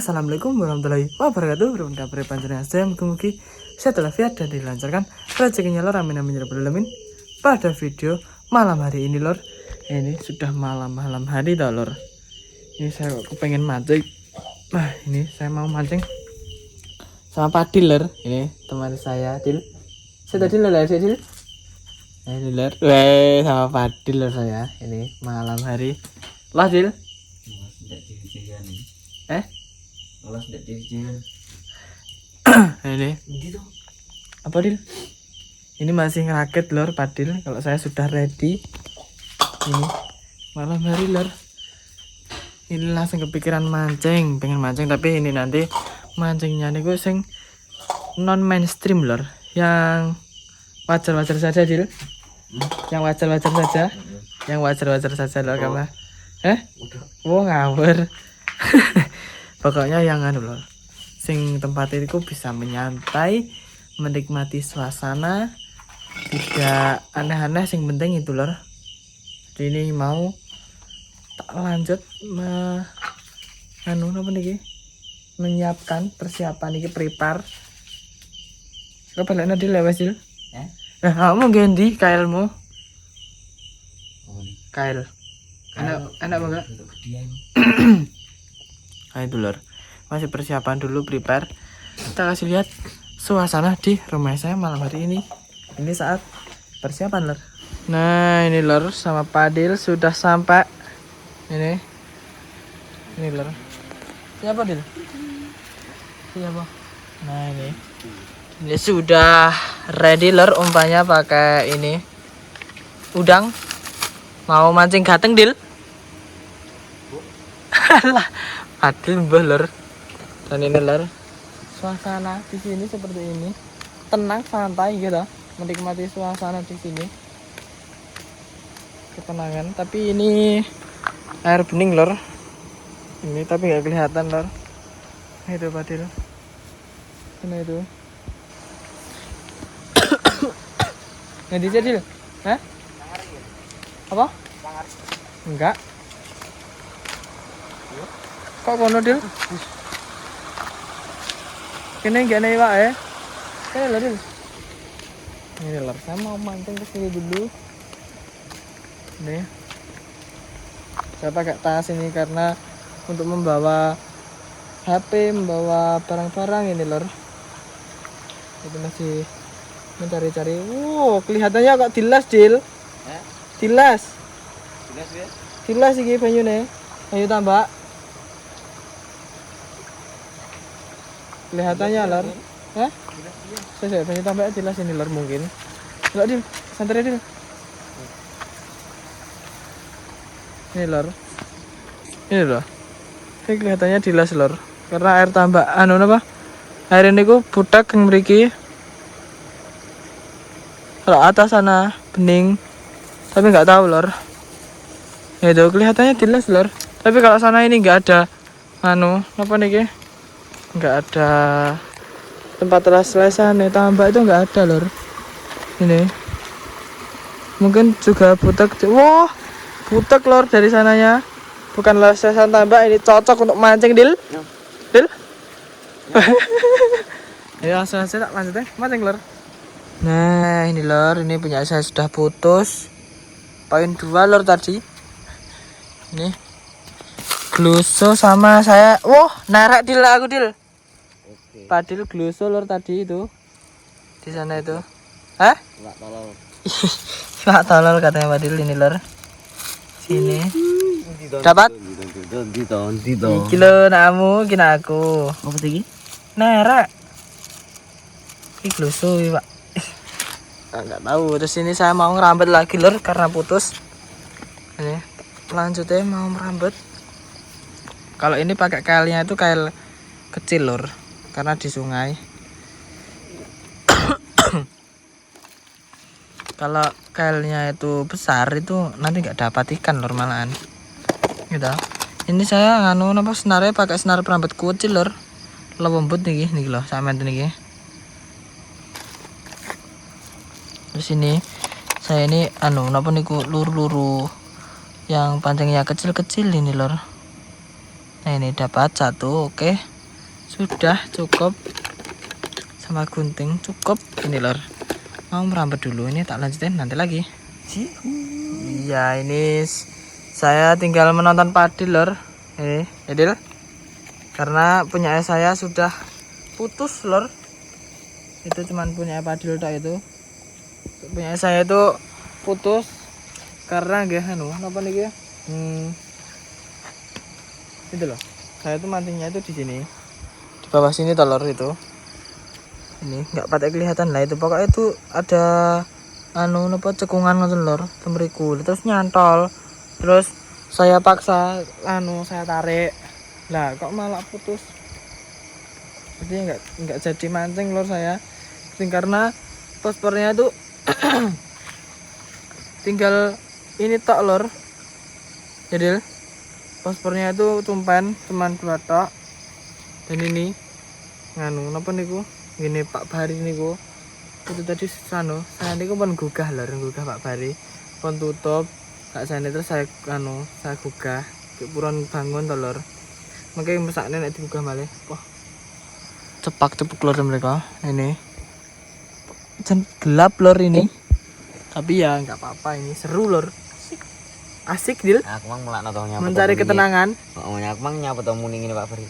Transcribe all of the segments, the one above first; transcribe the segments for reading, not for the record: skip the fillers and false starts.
Assalamualaikum warahmatullahi wabarakatuh. Berkabar panjenengan saya mugi-mugi sehat walafiat dan dilancarkan rezekinya lor, amin amin ya rabbal alamin. Pada video malam hari ini lor, ini sudah malam hari dah lor. Ini saya kepengen mancing. Nah ini saya mau mancing sama Pak Dil lor. Ini teman saya Dil. Saya tadi lor, saya Dil. Ini lor, sama Pak Dil lor saya. Ini malam hari. Lah Dil. Malas tidak dijalan. Ini apa Dil? Ini masih ngerakit lor Padil. Kalau saya sudah ready. Ini malam hari lor. Ini langsung kepikiran mancing, pengen mancing, tapi ini nanti mancingnya nih gue sing non mainstream lor, yang wajar-wajar saja Dil. Yang wajar-wajar saja. Yang wajar-wajar saja lor kamu. Oh ngawur. Pokoknya yang anu lor, sing tempat itu bisa menyantai, menikmati suasana, tidak aneh-aneh, sing penting itu lor. Jadi ini mau tak lanjut menyiapkan persiapan ini, prepare. Kau balik di lewas Dil? Kamu ganti kailmu. Kail. Enak banget. Nah itu lor, masih persiapan dulu, prepare. Kita kasih lihat suasana di rumah saya malam hari ini. Ini saat persiapan lor. Nah ini lor, sama Padil sudah sampai. Ini lor. Siapa Dil? Siapa? Nah ini sudah ready lor, umpannya pakai ini udang. Mau mancing gateng Dil? Alah. Adil mbah lor. Dan ini lor, suasana di sini seperti ini, tenang santai gitu, menikmati suasana di sini, ketenangan. Tapi ini air bening lor, ini tapi nggak kelihatan lor. Itu Padil, ini itu. Nggak dijadil? Apa? Enggak. Kok kono Dil? Kene gak nih Pak ya? Kene lho Dil. Ini lor, saya mau mancing ke sini dulu. Nih. Saya pakai tas ini karena untuk membawa HP, membawa barang-barang ini lor. Itu masih mencari-cari. Wow, kelihatannya kok tilas Dil. Tilas. Tilas ya? Tilas iki banyune. Ayo tambah. Kelihatannya lor. Saya banyak tambah jelas ini lor mungkin. Enggak Dil, santai Dil. Ini lor. Ini loh. Ini kelihatannya jelas lor. Karena air tambah apa? Air ini ku budak yang mriki. Kalau atas sana bening. Tapi nggak tahu lor. Ya itu kelihatannya jelas lor. Tapi kalau sana ini nggak ada apa nih? Nggak ada tempat les-lesan nih, tambak itu nggak ada lor. Ini mungkin juga butek. Wah, butek lor dari sananya, bukan les-lesan tambak. Ini cocok untuk mancing Dil. Dil. Ya langsung aja tak lanjut mancing lor. Nah ini lor, ini punya saya sudah putus poin 2 lor tadi. Ini gluso sama saya. Wah, narak Dil aku Dil. Padil gluso lor tadi itu di sana itu. Nggak tolol. Nggak tolol katanya Padil ini lor. Sini. Dapat? Kilo namu kina aku. Apa sih? Narak. Ini gluso Pak. Nggak tahu. Terus ini saya mau ngerambet lagi lor karena putus. Ini lanjutnya mau merambet. Kalau ini pakai kailnya itu kail kecil lor, karena di sungai. Kalau kailnya itu besar itu nanti nggak dapat ikan lor malahan. Gitu. Ini saya senarnya pakai senar perambet kecil lor. Lembut nih loh, sama nih. Terus ini saya ini luru-luru yang pancingnya kecil-kecil ini lor. Nah ini dapat satu, oke. sudah cukup sama gunting cukup. Ini lor, mau merambet dulu, ini tak lanjutin nanti lagi. Iya, ini saya tinggal menonton padi lor. Edil, karena punya saya sudah putus lor. Itu cuman punya Padil tak itu. Punya saya itu putus karena apa nih ya? Itu loh. Saya tuh mancingnya itu di sini. Di bawah sini telur itu. Ini nggak pada kelihatan lah itu. Pokoknya itu ada apa cekungan ngoten lor, temeriku. Terus nyantol. Terus saya paksa saya tarik. Lah kok malah putus. Jadi nggak jadi mancing lor saya. Karena pospornya tuh tinggal ini tok lor. Jadi pospornya itu cuman 2 tok. Dan ini napa niku? Gini Pak Bari niku. Itu tadi saya niku pun gugah lor, gugah Pak Bari. Pun tutup. Kak saya terus saya gugah. Puron bangun to lor. Mangke mesakne nek digugah malih. Wah. Cepak-cepuk lor mereka. Ini. Jan gelap lor ini. Tapi ya nggak apa-apa, ini seru lor. Asik Dil. Aku mang melakno to nyapa. Mencari ketenangan. Oh, aku mang nyapa to muni ngene Pak Bari.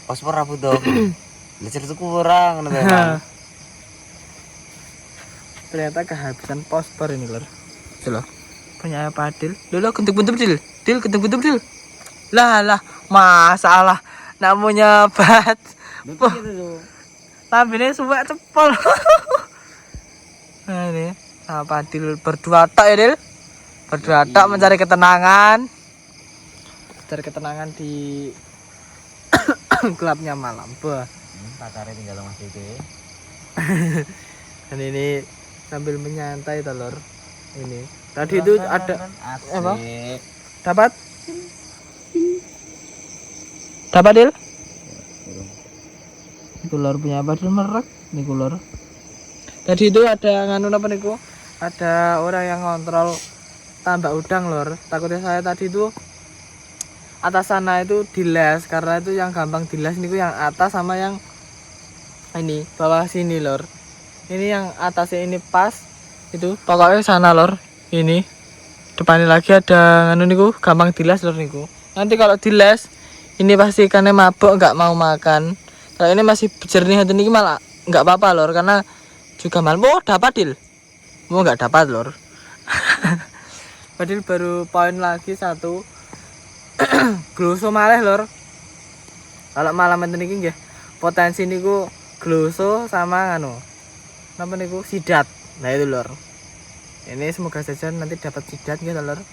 Paspor apa to? Lecet itu kurang ngono to. Ternyata kehabisan pospor ini lor. Itu loh. Punya Padil. Loh gentuk-bentuk Dil. Dil gentuk-bentuk Dil. Lah, masalah. Namanya bat. Lambene suwek cepol. Nah ini sama Padil berdua tok ya Dil. Berdua tok mencari ketenangan. Mencari ketenangan di gelapnya malam. Bah. Pacare tinggal Mas Dede. Dan ini sambil menyantai telur. Ini. Tadi itu ada apa? Dapat? Dapat Dil? Iku lor punya Padil merek niku lor. Tadi itu ada nganu apa niku? Ada orang yang kontrol tambak udang lor. Takutnya saya tadi itu atas sana itu diles, karena itu yang gampang diles niku yang atas sama yang ini bawah sini lor. Ini yang atasnya ini pas itu pokoknya sana lor. Ini depannya lagi ada nganu niku gampang diles lor niku. Nanti kalau diles ini pasti ikannya mabuk nggak mau makan. Kalau ini masih jernih hati ini malah nggak apa-apa lor, karena juga malam. Oh dapat Dil, mau nggak dapat lor. Padil baru poin lagi 1. Gloso malih lor. Kalau malam enten iki nggih potensi niku gloso sama nganu napa niku sidat. Nah itu lor. Ini semoga saja nanti dapat sidat nggih lor.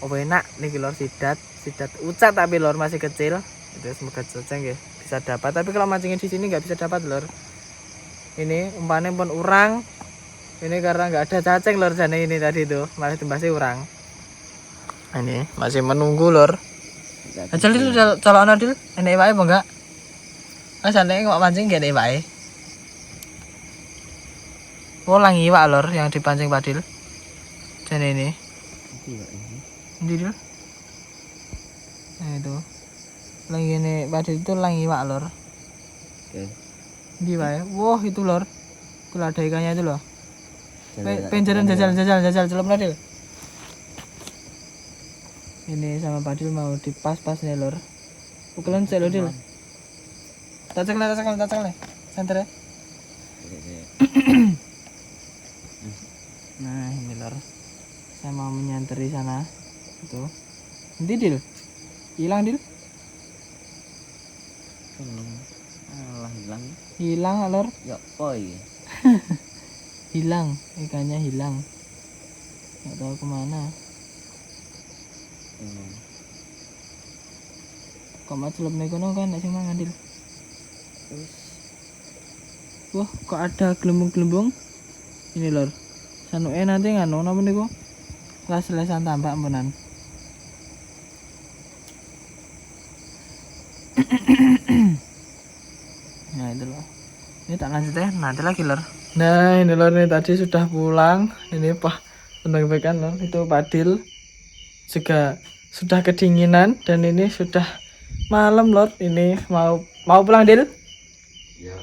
Oh enak niki lor, sidat ucat tapi lor masih kecil. Itu semoga saja nggih bisa dapat, tapi kalau mancingin di sini nggak bisa dapat lor. Ini umpannya pun urang. Ini karena nggak ada cacing lor jane ini tadi itu malah tembasnya urang. Ini masih menunggu lor. Ajal itu calon Adil, enek wae apa enggak? Asane kok mancing gak enek wae. Oh lang iwak lor yang dipancing Padil. Jane ini. Ndi Dil? Nah itu. Lagi ini Padil itu lang iwak lor. Oke. Ndi wae? Wah itu lor. Itu ada ikannya itu loh. Penjaran jajal celep Dil. Ini sama Padil mau dipas-pas nih lor. Pukulan sik lho Dil. Tacak le. Santer ya. Nah ini lor. Saya mau menyanteri sana. Itu. Nanti Dil. Hilang Dil. Hilang. Hilang lor. Ya koi. Hilang, ikannya hilang. Nggak tahu kemana. Kok mau celep nih kono kan, sing mangan Dil. Wah, kok ada gelembung-gelembung. Ini lor. Sanuke nanti nganu napa niku? Les-lesan tambak ampunan. Nah, itu loh. Ini tak lanjut ya, nanti lagi lor. Nah, ini lor, ini tadi sudah pulang. Ini tentang lor, itu Padil juga sudah kedinginan dan ini sudah malam lor. Ini mau Mau pulang, Dil? Ya,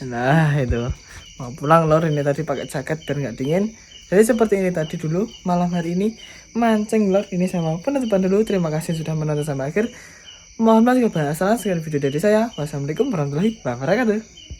Nah, itu. Mau pulang, Lor. Ini tadi pakai jaket biar nggak dingin. Jadi seperti ini tadi dulu malam hari ini mancing, Lor. Ini saya mau penutupan dulu. Terima kasih sudah menonton sampai akhir. Mohon maaf jika banyak salah sekali video dari saya. Wassalamualaikum warahmatullahi wabarakatuh.